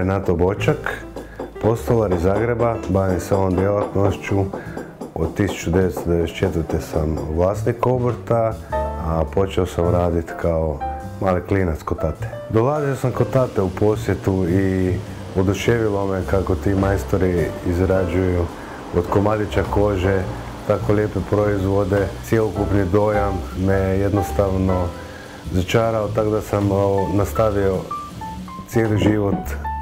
Renato Bočak, postolar iz Zagreba, bavim se ovom djelatnošću. Od 1994. sam vlasnik obrta, a počeo sam raditi kao mali klinac kod tate. Dolazio sam kod tate u posjetu i oduševilo me kako ti majstori izrađuju od komadića kože tako lijepe proizvode. Cjelokupni dojam me jednostavno začarao, tako da sam nastavio cijeli život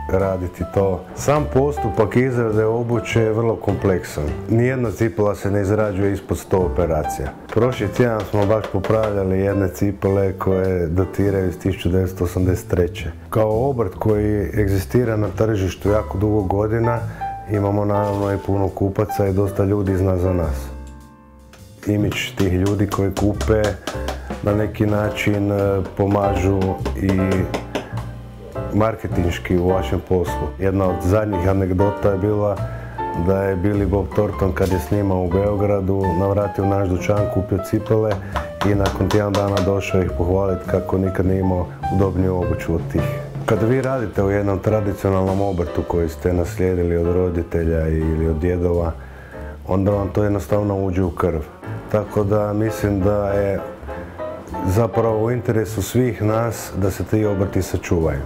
raditi to. Sam postupak izrade obuće je vrlo kompleksan. Nijedna cipela se ne izrađuje ispod 100 operacija. Prošli tjedan smo baš popravljali jedne cipele koje datiraju iz 1983. Kao obrt koji egzistira na tržištu jako dugo godina, imamo naravno i puno kupaca i dosta ljudi zna za nas. Imidž tih ljudi koji kupe na neki način pomažu i marketinški u vašem poslu. Jedna od zadnjih anegdota je bila da je Billy Bob Thornton kad je snimao u Beogradu navratio u naš dućan, kupio cipele i nakon tjedan dana došao ih pohvaliti kako nikad nije imao udobniju obuću od tih. Kada vi radite u jednom tradicionalnom obrtu koji ste naslijedili od roditelja ili od djedova, onda vam to jednostavno uđe u krv. Tako da mislim da je zapravo u interesu svih nas da se ti obrti sačuvaju.